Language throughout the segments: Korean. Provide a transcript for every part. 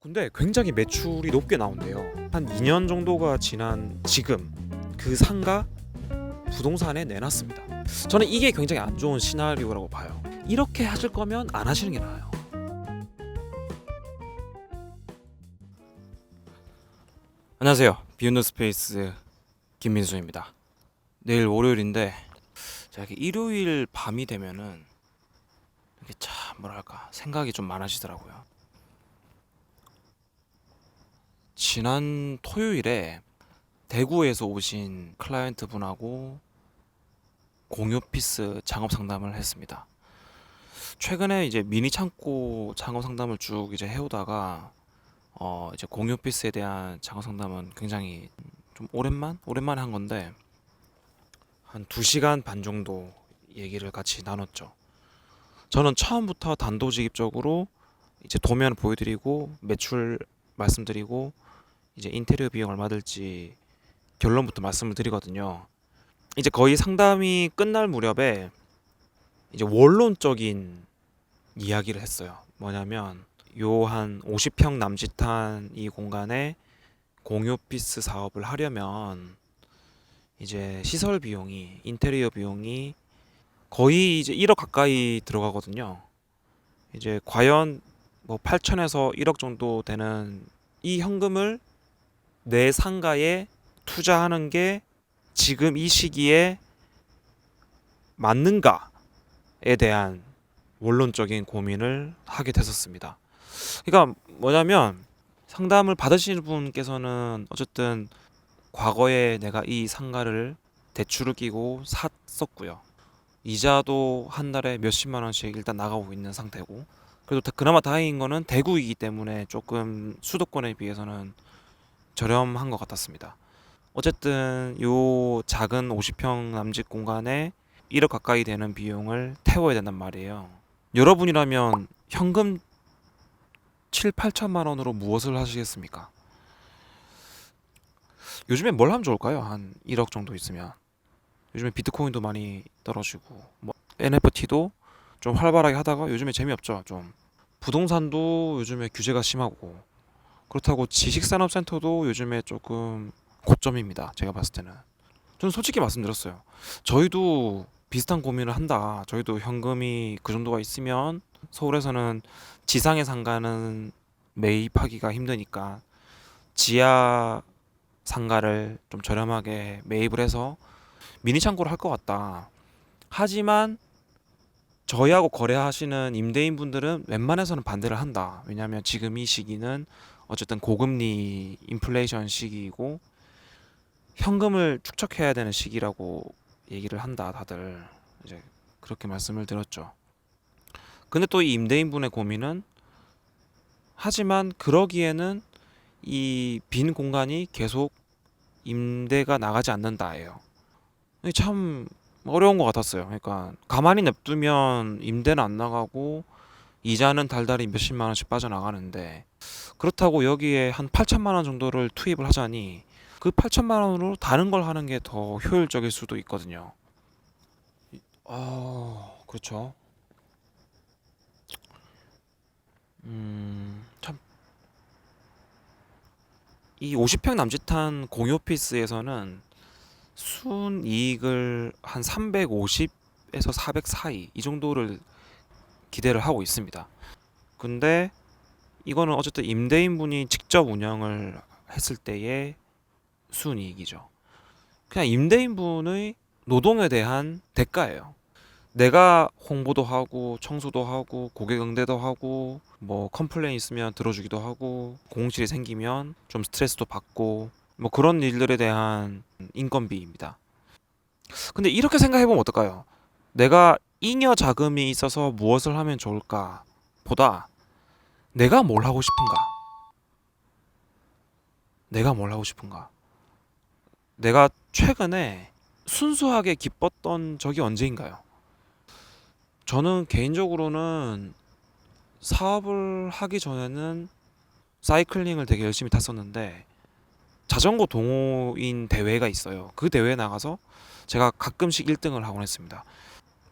근데 굉장히 매출이 높게 나온대요. 한 2년 정도가 지난 지금 그 상가 부동산에 내놨습니다. 저는 이게 굉장히 안 좋은 시나리오라고 봐요. 이렇게 하실 거면 안 하시는 게 나아요. 안녕하세요. 비욘드 스페이스 김민수입니다. 내일 월요일인데 제가 이렇게 일요일 밤이 되면은 이게 참 뭐랄까 생각이 좀 많아지더라고요. 지난 토요일에 대구에서 오신 클라이언트 분하고 공유 피스 창업 상담을 했습니다. 최근에 이제 미니 창고 창업 상담을 쭉 이제 해오다가 이제 공유 피스에 대한 창업 상담은 굉장히 좀 오랜만에 한 건데 한 2시간 반 정도 얘기를 같이 나눴죠. 저는 처음부터 단도직입적으로 이제 도면 보여드리고 매출 말씀드리고 이제 인테리어 비용 얼마 들지 결론부터 말씀을 드리거든요. 이제 거의 상담이 끝날 무렵에 이제 원론적인 이야기를 했어요. 뭐냐면 요 한 50평 남짓한 이 공간에 공유 오피스 사업을 하려면 이제 시설 비용이 인테리어 비용이 거의 이제 1억 가까이 들어가거든요. 이제 과연 뭐 8천에서 1억 정도 되는 이 현금을 내 상가에 투자하는 게 지금 이 시기에 맞는가에 대한 원론적인 고민을 하게 됐었습니다. 그러니까 뭐냐면 상담을 받으시는 분께서는 어쨌든 과거에 내가 이 상가를 대출을 끼고 샀었고요. 이자도 한 달에 몇십만 원씩 일단 나가고 있는 상태고, 그래도 그나마 다행인 거는 대구이기 때문에 조금 수도권에 비해서는 저렴한 것 같았습니다. 어쨌든 요 작은 50평 남짓 공간에 1억 가까이 되는 비용을 태워야 된단 말이에요. 여러분이라면 현금 7, 8천만 원으로 무엇을 하시겠습니까? 요즘에 뭘 하면 좋을까요? 한 1억 정도 있으면. 요즘에 비트코인도 많이 떨어지고 뭐 NFT도 좀 활발하게 하다가 요즘에 재미없죠. 좀 부동산도 요즘에 규제가 심하고 그렇다고 지식산업센터도 요즘에 조금 고점입니다. 제가 봤을 때는. 저는 솔직히 말씀드렸어요. 저희도 비슷한 고민을 한다. 저희도 현금이 그 정도가 있으면 서울에서는 지상의 상가는 매입하기가 힘드니까 지하 상가를 좀 저렴하게 매입을 해서 미니 창고를 할 것 같다. 하지만 저희하고 거래하시는 임대인분들은 웬만해서는 반대를 한다. 왜냐하면 지금 이 시기는 어쨌든 고금리 인플레이션 시기이고 현금을 축적해야 되는 시기라고 얘기를 한다. 다들 이제 그렇게 말씀을 드렸죠. 근데 또 이 임대인분의 고민은 하지만 그러기에는 이 빈 공간이 계속 임대가 나가지 않는다예요. 이게 참 어려운 것 같았어요. 그러니까 가만히 냅두면 임대는 안 나가고 이자는 달달이 몇십만 원씩 빠져나가는데 그렇다고 여기에 한 8천만 원 정도를 투입을 하자니 그 8천만 원으로 다른 걸 하는 게 더 효율적일 수도 있거든요. 그렇죠. 참 이 50평 남짓한 공유 오피스에서는 순이익을 한 350에서 400 사이 이 정도를 기대를 하고 있습니다. 근데 이거는 어쨌든 임대인분이 직접 운영을 했을 때의 순이익이죠. 그냥 임대인분의 노동에 대한 대가예요. 내가 홍보도 하고 청소도 하고 고객 응대도 하고 뭐 컴플레인 있으면 들어주기도 하고 공실이 생기면 좀 스트레스도 받고 뭐 그런 일들에 대한 인건비입니다. 근데 이렇게 생각해보면 어떨까요? 내가 잉여 자금이 있어서 무엇을 하면 좋을까 보다 내가 뭘 하고 싶은가? 내가 뭘 하고 싶은가? 내가 최근에 순수하게 기뻤던 적이 언제인가요? 저는 개인적으로는 사업을 하기 전에는 사이클링을 되게 열심히 탔었는데 자전거 동호인 대회가 있어요. 그 대회에 나가서 제가 가끔씩 1등을 하곤 했습니다.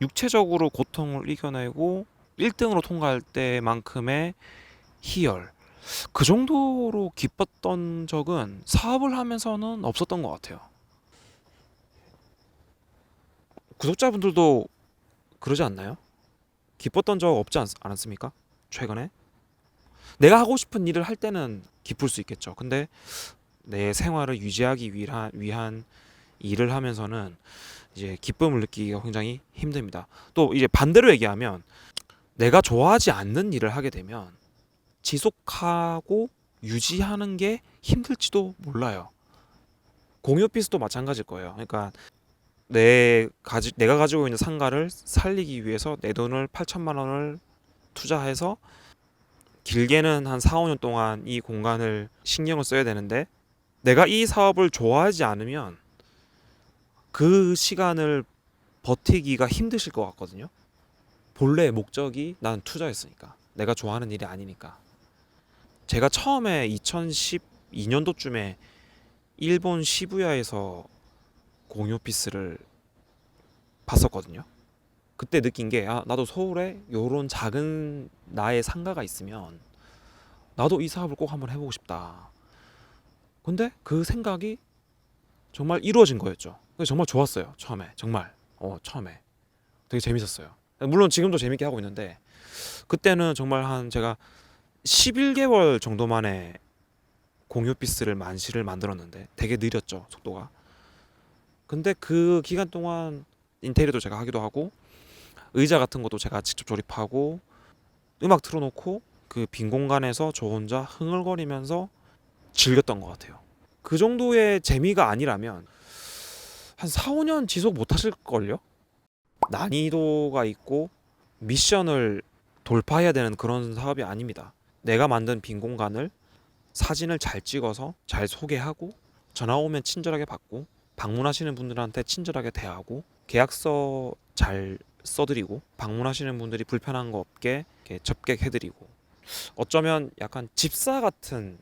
육체적으로 고통을 이겨내고 1등으로 통과할 때만큼의 희열, 그 정도로 기뻤던 적은 사업을 하면서는 없었던 것 같아요. 구독자분들도 그러지 않나요? 기뻤던 적 없지 않았습니까? 최근에? 내가 하고 싶은 일을 할 때는 기쁠 수 있겠죠. 근데 내 생활을 유지하기 위한 일을 하면서는 이제 기쁨을 느끼기가 굉장히 힘듭니다. 또 이제 반대로 얘기하면 내가 좋아하지 않는 일을 하게 되면 지속하고 유지하는 게 힘들지도 몰라요. 공유 오피스도 마찬가지일 거예요. 그러니까 내가 가지고 있는 상가를 살리기 위해서 내 돈을 8천만 원을 투자해서 길게는 한 4, 5년 동안 이 공간을 신경을 써야 되는데 내가 이 사업을 좋아하지 않으면 그 시간을 버티기가 힘드실 것 같거든요. 본래의 목적이 난 투자했으니까. 내가 좋아하는 일이 아니니까. 제가 처음에 2012년도쯤에 일본 시부야에서 공유 오피스를 봤었거든요. 그때 느낀 게 나도 서울에 요런 작은 나의 상가가 있으면 나도 이 사업을 꼭 한번 해보고 싶다. 근데 그 생각이 정말 이루어진 거였죠. 정말 좋았어요. 처음에 정말 처음에 되게 재밌었어요. 물론 지금도 재밌게 하고 있는데 그때는 정말 한 제가 11개월 정도 만에 공유 오피스를 만실을 만들었는데 되게 느렸죠, 속도가. 근데 그 기간 동안 인테리어도 제가 하기도 하고 의자 같은 것도 제가 직접 조립하고 음악 틀어놓고 그 빈 공간에서 저 혼자 흥얼거리면서 즐겼던 것 같아요. 그 정도의 재미가 아니라면 한 4, 5년 지속 못 하실걸요? 난이도가 있고 미션을 돌파해야 되는 그런 사업이 아닙니다. 내가 만든 빈 공간을 사진을 잘 찍어서 잘 소개하고 전화 오면 친절하게 받고 방문하시는 분들한테 친절하게 대하고 계약서 잘 써드리고 방문하시는 분들이 불편한 거 없게 이렇게 접객해드리고 어쩌면 약간 집사 같은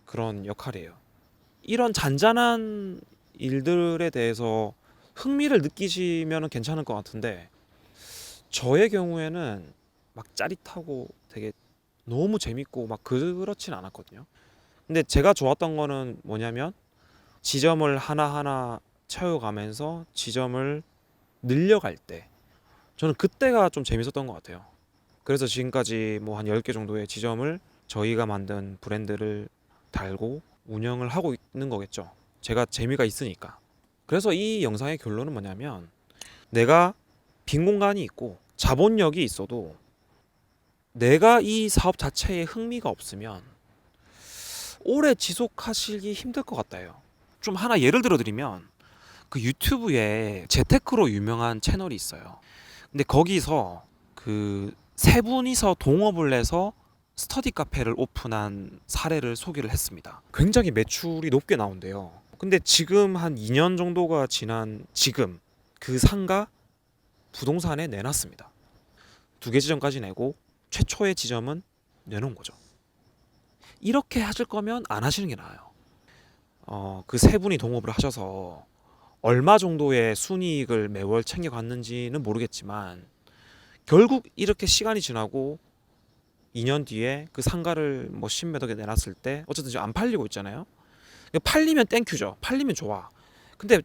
그런 역할이에요. 이런 잔잔한 일들에 대해서 흥미를 느끼시면 괜찮을 것 같은데 저의 경우에는 막 짜릿하고 되게 너무 재밌고 막 그렇진 않았거든요. 근데 제가 좋았던 거는 뭐냐면 지점을 하나하나 채워가면서 지점을 늘려갈 때 저는 그때가 좀 재밌었던 것 같아요. 그래서 지금까지 뭐 한 10개 정도의 지점을 저희가 만든 브랜드를 달고 운영을 하고 있는 거겠죠. 제가 재미가 있으니까. 그래서 이 영상의 결론은 뭐냐면 내가 빈 공간이 있고 자본력이 있어도 내가 이 사업 자체에 흥미가 없으면 오래 지속하시기 힘들 것 같아요. 좀 하나 예를 들어 드리면 그 유튜브에 재테크로 유명한 채널이 있어요. 근데 거기서 그 세 분이서 동업을 해서 스터디 카페를 오픈한 사례를 소개를 했습니다. 굉장히 매출이 높게 나온대요. 근데 지금 한 2년 정도가 지난 지금 그 상가 부동산에 내놨습니다. 2개 지점까지 내고 최초의 지점은 내놓은 거죠. 이렇게 하실 거면 안 하시는 게 나아요. 그 세 분이 동업을 하셔서 얼마 정도의 순이익을 매월 챙겨갔는지는 모르겠지만 결국 이렇게 시간이 지나고 2년 뒤에 그 상가를 뭐 10몇 억에 내놨을 때 어쨌든 지금 안 팔리고 있잖아요. 팔리면 땡큐죠. 팔리면 좋아. 근데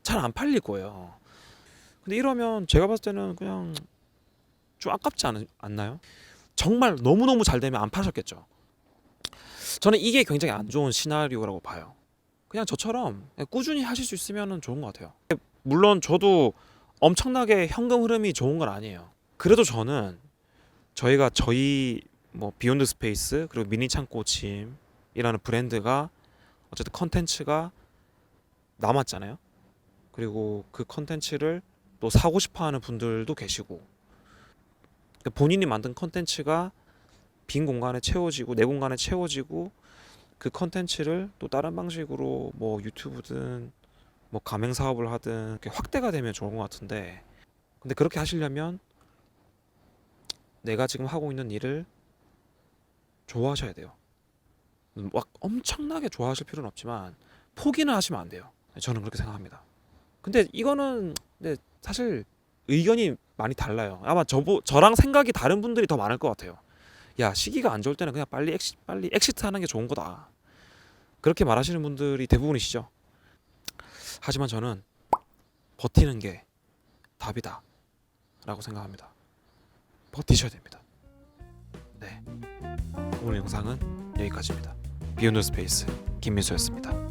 잘 안 팔릴 거예요. 근데 이러면 제가 봤을 때는 그냥 좀 아깝지 않나요? 정말 너무너무 잘 되면 안 파셨겠죠. 저는 이게 굉장히 안 좋은 시나리오라고 봐요. 그냥 저처럼 꾸준히 하실 수 있으면 좋은 것 같아요. 물론 저도 엄청나게 현금 흐름이 좋은 건 아니에요. 그래도 저는 저희 뭐 비욘드 스페이스 그리고 미니 창고 짐이라는 브랜드가 어쨌든 컨텐츠가 남았잖아요. 그리고 그 컨텐츠를 또 사고 싶어하는 분들도 계시고 본인이 만든 컨텐츠가 빈 공간에 채워지고 내 공간에 채워지고 그 컨텐츠를 또 다른 방식으로 뭐 유튜브든 뭐 가맹 사업을 하든 이렇게 확대가 되면 좋은 것 같은데 근데 그렇게 하시려면 내가 지금 하고 있는 일을 좋아하셔야 돼요. 막 엄청나게 좋아하실 필요는 없지만 포기는 하시면 안 돼요. 저는 그렇게 생각합니다. 근데 이거는 근데 사실 의견이 많이 달라요. 아마 저랑 생각이 다른 분들이 더 많을 것 같아요. 야, 시기가 안 좋을 때는 그냥 빨리 엑시트 하는 게 좋은 거다. 그렇게 말하시는 분들이 대부분이시죠. 하지만 저는 버티는 게 답이다 라고 생각합니다. 버티셔야 됩니다. 네, 오늘 영상은 여기까지입니다. 비욘드 스페이스 김민수였습니다.